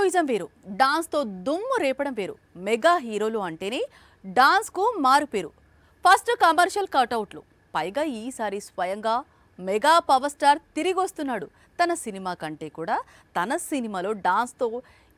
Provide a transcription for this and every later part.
Heroism వేరు, డాన్స్తో దుమ్ము రేపడం వేరు. మెగా హీరోలు అంటేనే డాన్స్కు మారు పేరు. ఫస్ట్ కమర్షియల్ కటౌట్లు, పైగా ఈసారి స్వయంగా మెగా పవర్ స్టార్ తిరిగి వస్తున్నాడు. తన సినిమా కంటే కూడా తన సినిమాలో డాన్స్తో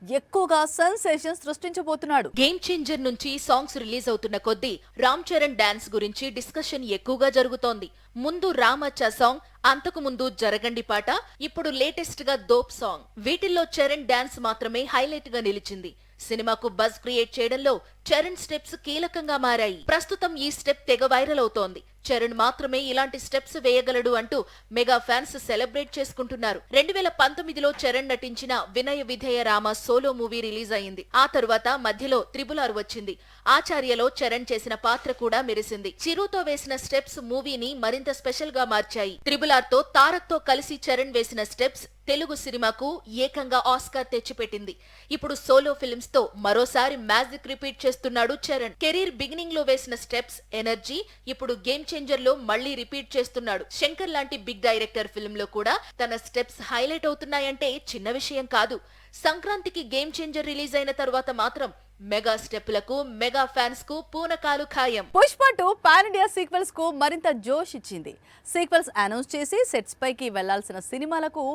ఎక్కువగా సెన్సేషన్ సృష్టించబోతున్నాడు. గేమ్ చేంజర్ నుంచి సాంగ్స్ రిలీజ్ అవుతున్న కొద్దీ రామ్ చరణ్ డాన్స్ గురించి డిస్కషన్ ఎక్కువగా జరుగుతోంది. ముందు రామచ్చా సాంగ్, అంతకు ముందు జరగండి పాట, ఇప్పుడు లేటెస్ట్ గా దోప్ సాంగ్. వీటిల్లో చరణ్ డాన్స్ మాత్రమే హైలైట్ గా నిలిచింది. సినిమాకు బజ్ క్రియేట్ చేయడంలో చరణ్ స్టెప్స్ కీలకంగా మారాయి. ప్రస్తుతం ఈ స్టెప్ తెగ వైరల్ అవుతోంది. చరణ్ మాత్రమే ఇలాంటి స్టెప్స్ వేయగలడు అంటూ మెగా ఫ్యాన్స్ సెలబ్రేట్ చేసుకుంటున్నారు. 2019లో చరణ్ నటించిన Vinaya Vidheya Rama solo movie release అయింది. ఆ తరువాత మధ్యలో RRR వచ్చింది. ఆచార్యలో చరణ్ చేసిన పాత్ర కూడా మెరిసింది. చిరుతో వేసిన స్టెప్స్ మూవీని మరింత స్పెషల్ గా మార్చాయి. RRRతో తారక్తో కలిసి చరణ్ వేసిన స్టెప్స్ తెలుగు సినిమాకు ఏకంగా ఆస్కార్ తెచ్చిపెట్టింది. ఇప్పుడు సోలో ఫిల్మ్స్ తో మరోసారి మ్యాజిక్ రిపీట్ చేస్తున్నాడు చరణ్. కెరీర్ బిగినింగ్ లో వేసిన స్టెప్స్, ఎనర్జీ ఇప్పుడు గేమ్ చేంజర్ లో మళ్లీ రిపీట్ చేస్తున్నాడు. శంకర్ లాంటి బిగ్ డైరెక్టర్ ఫిల్మ్ లో కూడా తన స్టెప్స్ హైలైట్ అవుతున్నాయంటే చిన్న విషయం కాదు. సంక్రాంతికి గేమ్ చేంజర్ రిలీజ్ అయిన తర్వాత మాత్రం మెగా స్టెప్లకు, మెగా ఫ్యాన్స్ కు పూనకాలు ఖాయం. పుష్ప 2 పాన్ ఇండియా సీక్వెల్స్ కు మరింత జోష్ ఇచ్చింది. సీక్వెల్స్ అనౌన్స్ చేసి సెట్స్ పైకి వెళ్లాల్సిన సినిమాలకు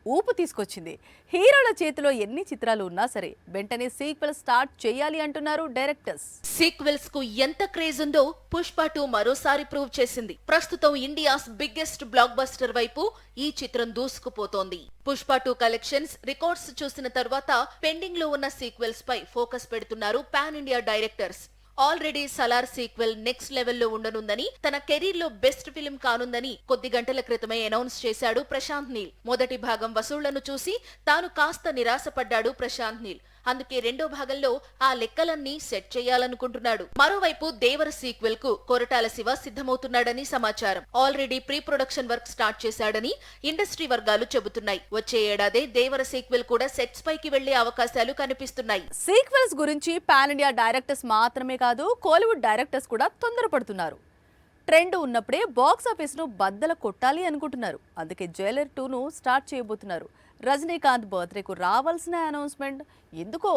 ఊపు తీసుకొచ్చింది. హీరోల చేతిలో ఎన్ని చిత్రాలు ఉన్నా సరే వెంటనే సీక్వెల్ స్టార్ట్ చేయాలి అంటున్నారు డైరెక్టర్స్. సీక్వెల్స్ కు ఎంత క్రేజ్ ఉందో పుష్ప 2 మరోసారి ప్రూవ్ చేసింది. ప్రస్తుతం ఇండియాస్ బిగ్గెస్ట్ బ్లాక్ బస్టర్ వైపు ఈ చిత్రం దూసుకుపోతోంది. పుష్ప 2 కలెక్షన్స్ రికార్డ్స్ చూసిన తర్వాత పెండింగ్ లో ఉన్న సీక్వెల్స్ పై ఫోకస్ పెడుతున్నారు pan India directors. Already Salaar sequel next లెవెల్లో ఉండనుందని, తన కెరీర్ లో బెస్ట్ ఫిల్మ్ కానుందని కొద్ది గంటల క్రితమే అనౌన్స్ చేశాడు ప్రశాంత్ నీల్. మొదటి భాగం వసూళ్లను చూసి తాను కాస్త నిరాశపడ్డాడు ప్రశాంత్ నీల్. అందుకే రెండో భాగంలో ఆ లెక్కలన్నీ సెట్ చేయాలనుకుంటున్నాడు. మరోవైపు దేవర సీక్వెల్ కు కొరటాల శివ సిద్ధమవుతున్నాడని సమాచారం. Already pre production work start చేశాడని ఇండస్ట్రీ వర్గాలు చెబుతున్నాయి. వచ్చే ఏడాదే దేవర సీక్వెల్ కూడా సెట్స్ పైకి వెళ్లే అవకాశాలు కనిపిస్తున్నాయి. సీక్వెల్స్ గురించి పాన్ ఇండియా డైరెక్టర్స్ మాత్రమే కాదు, కోలీవుడ్ డైరెక్టర్స్ కూడా తొందరపడుతున్నారు. ట్రెండ్ ఉన్నప్పుడే బాక్స్ ఆఫీస్ ను బద్దల కొట్టాలి అనుకుంటున్నారు. అందుకే జైలర్ 2ను స్టార్ట్ చేయబోతున్నారు. రజనీకాంత్ బర్త్డేకు రావాల్సిన అనౌన్స్మెంట్ ఎందుకో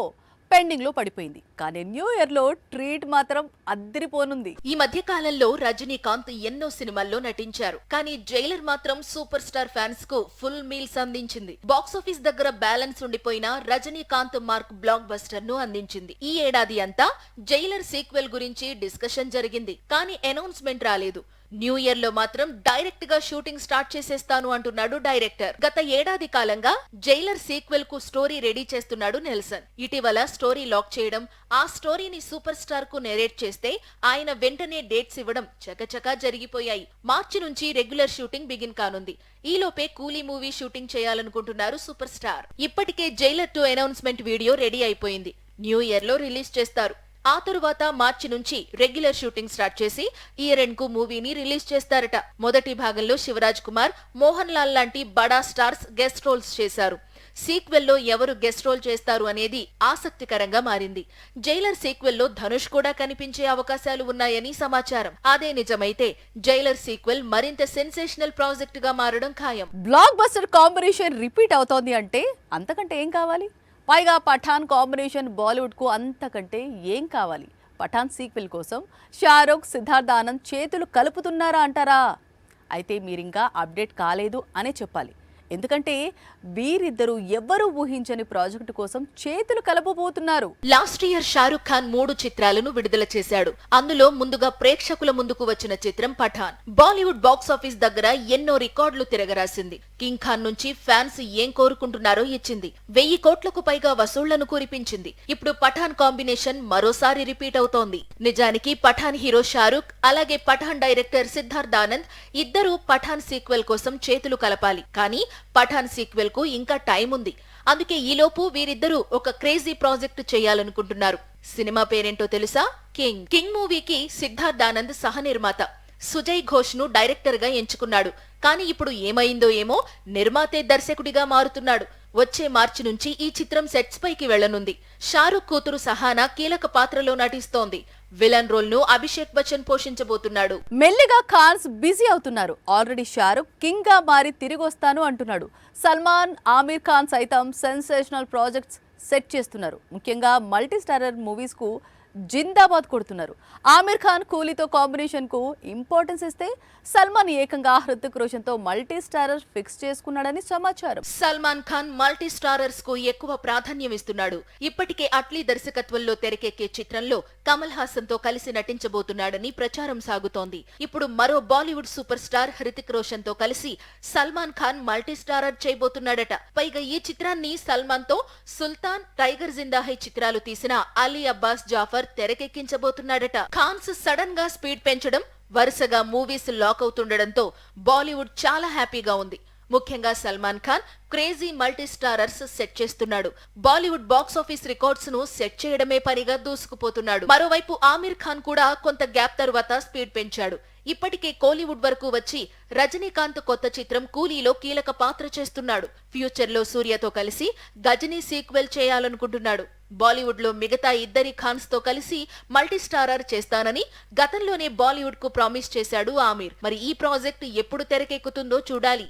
పెండింగ్ లో పడిపోయింది. కానీ న్యూ ఇయర్ లో ట్రీట్ మాత్రం అద్దరిపోనుంది. ఈ మధ్య కాలంలో రజనీకాంత్ ఎన్నో సినిమాల్లో నటించారు. కానీ జైలర్ మాత్రం సూపర్ స్టార్ ఫ్యాన్స్ కు ఫుల్ మీల్స్ అందించింది. బాక్స్ ఆఫీస్ దగ్గర బ్యాలెన్స్ ఉండిపోయిన రజనీకాంత్ మార్క్ బ్లాక్ బస్టర్ ను అందించింది. ఈ ఏడాది అంతా జైలర్ సీక్వెల్ గురించి డిస్కషన్ జరిగింది. కానీ అనౌన్స్మెంట్ రాలేదు. న్యూ ఇయర్ లో మాత్రం డైరెక్ట్ గా షూటింగ్ స్టార్ట్ చేసేస్తాను అంటున్నాడు డైరెక్టర్. గత ఏడాది కాలంగా జైలర్ సీక్వెల్ కు స్టోరీ రెడీ చేస్తున్నాడు నెల్సన్. ఇటీవల స్టోరీ లాక్ చేయడం, ఆ స్టోరీని సూపర్ స్టార్ కు నెరేట్ చేస్తే ఆయన వెంటనే డేట్స్ ఇవ్వడం చకచకా జరిగిపోయాయి. మార్చి నుంచి రెగ్యులర్ షూటింగ్ బిగిన్ కానుంది. ఈలోపే కూలీ మూవీ షూటింగ్ చేయాలనుకుంటున్నారు సూపర్ స్టార్. ఇప్పటికే జైలర్ 2 అనౌన్స్మెంట్ వీడియో రెడీ అయిపోయింది. న్యూ ఇయర్ లో రిలీజ్ చేస్తారు. ఆ తరువాత మార్చి నుంచి రెగ్యులర్ షూటింగ్ స్టార్ట్ చేసి ఇయర్ ఎండ్ కు మూవీని రిలీజ్ చేస్తారట. మొదటి భాగంలో శివరాజ్ కుమార్, మోహన్ లాల్ లాంటి బడా స్టార్స్ గెస్ట్ రోల్స్ చేశారు. సీక్వెల్లో ఎవరు గెస్ట్ రోల్ చేస్తారు అనేది ఆసక్తికరంగా మారింది. జైలర్ సీక్వెల్లో ధనుష్ కూడా కనిపించే అవకాశాలు ఉన్నాయని సమాచారం. అదే నిజమైతే జైలర్ సీక్వెల్ మరింత సెన్సేషనల్ ప్రాజెక్ట్ గా మారడం ఖాయం. బ్లాక్ బస్టర్ కాంబినేషన్ రిపీట్ అవుతోంది అంటే అంతకంటే ఏం కావాలి? పైగా పఠాన్ కాంబినేషన్ బాలీవుడ్ కు అంతకంటే ఏం కావాలి? పఠాన్ సీక్వెల్ కోసం షారుఖ్, సిద్ధార్థ్ ఆనంద్ చేతులు కలుపుతున్నారా అంటారా? అయితే మీరింకా అప్డేట్ కాలేదు అనే చెప్పాలి. ఎందుకంటే వీరిద్దరూ ఎవ్వరూ ఊహించని ప్రాజెక్టు కోసం చేతులు కలపబోతున్నారు. లాస్ట్ ఇయర్ షారుఖ్ ఖాన్ 3 చిత్రాలను విడుదల చేశాడు. అందులో ముందుగా ప్రేక్షకుల ముందుకు వచ్చిన చిత్రం పఠాన్. బాలీవుడ్ బాక్స్ ఆఫీస్ దగ్గర ఎన్నో రికార్డులు తిరగరాసింది. కింగ్ ఖాన్ నుంచి ఫ్యాన్స్ ఏం కోరుకుంటున్నారో ఇచ్చింది. 1000 కోట్లకు పైగా వసూళ్లను కురిపించింది. ఇప్పుడు పఠాన్ కాంబినేషన్ మరోసారి రిపీట్ అవుతోంది. నిజానికి పఠాన్ హీరో షారుఖ్, అలాగే పఠాన్ డైరెక్టర్ సిద్ధార్థ్ ఆనంద్ ఇద్దరూ పఠాన్ సీక్వెల్ కోసం చేతులు కలపాలి. కానీ పఠాన్ సీక్వెల్ కు ఇంకా టైం ఉంది. అందుకే ఈలోపు వీరిద్దరూ ఒక క్రేజీ ప్రాజెక్టు చేయాలనుకుంటున్నారు. సినిమా పేరేంటో తెలుసా? కింగ్ మూవీకి సిద్ధార్థ్ ఆనంద్ సహ నిర్మాత. సుజయ్ ఘోష్ ను డైరెక్టర్ గా ఎంచుకున్నాడు. కానీ ఇప్పుడు ఏమైందో ఏమో, నిర్మాతే దర్శకుడిగా మారుతున్నాడు. వచ్చే మార్చి నుంచి ఈ చిత్రం సెట్స్ పైకి వెళ్లనుంది. షారుఖ్ కూతురు సహానా కీలక పాత్రలో నటిస్తోంది. విలన్ రోల్ ను అభిషేక్ బచ్చన్ పోషించబోతున్నాడు. మెల్లిగా ఖాన్స్ బిజీ అవుతున్నారు. ఆల్రెడీ షారుఖ్ కింగ్ గా మారి తిరిగొస్తాను అంటున్నాడు. సల్మాన్, ఆమీర్ ఖాన్ సైతం సెన్సేషనల్ ప్రాజెక్ట్స్ సెట్ చేస్తున్నారు. ముఖ్యంగా మల్టీ స్టారర్ మూవీస్కు జిందాబాద్ కొడుతున్నారు. ఆమిర్ ఖాన్ కూలీతో కాంబినేషన్కు ఇంపార్టెన్స్ ఇస్తే సల్మాన్ ఏకంగా హృతిక్ రోషన్తో మల్టీ స్టారర్ ఫిక్స్ చేసుకున్నాడని సమాచారం. సల్మాన్ ఖాన్ మల్టీ స్టారర్స్ కు ఎక్కువ ప్రాధాన్యం ఇస్తున్నాడు. ఇప్పటికే అట్లీ దర్శకత్వంలో తెరకెక్కే చిత్రంలో కమల్ హాసన్ తో కలిసి నటించబోతున్నాడని ప్రచారం సాగుతోంది. ఇప్పుడు మరో బాలీవుడ్ సూపర్ స్టార్ హృతిక్ రోషన్ తో కలిసి సల్మాన్ ఖాన్ మల్టీ స్టారర్ చేయబోతున్నాడట. పైగా ఈ చిత్రాన్ని సల్మాన్ తో సుల్తాన్, టైగర్ జిందా హై చిత్రాలు తీసిన అలీ అబ్బాస్ జాఫర్ తెరకెక్కించబోతున్నాడట. ఖాన్స్ సడన్ గా స్పీడ్ పెంచడం, వరుసగా మూవీస్ లాక్ అవుతుండడంతో బాలీవుడ్ చాలా హ్యాపీగా ఉంది. ముఖ్యంగా Salman Khan crazy multi starrers set చేస్తున్నాడు. బాలీవుడ్ బాక్సాఫీస్ రికార్డ్స్ ను సెట్ చేయడమే పనిగా దూసుకుపోతున్నాడు. మరోవైపు ఆమిర్ ఖాన్ కూడా కొంత గ్యాప్ తరువాత స్పీడ్ పెంచాడు. ఇప్పటికే కోలీవుడ్ వరకు వచ్చి రజనీకాంత్ కొత్త చిత్రం కూలీలో కీలక పాత్ర చేస్తున్నాడు. ఫ్యూచర్ లో సూర్యతో కలిసి గజనీ సీక్వెల్ చేయాలనుకుంటున్నాడు. బాలీవుడ్ లో మిగతా ఇద్దరి ఖాన్స్ తో కలిసి మల్టీ స్టారర్ చేస్తానని గతంలోనే బాలీవుడ్ కు ప్రామిస్ చేశాడు ఆమిర్. మరి ఈ ప్రాజెక్ట్ ఎప్పుడు తెరకెక్కుతుందో చూడాలి.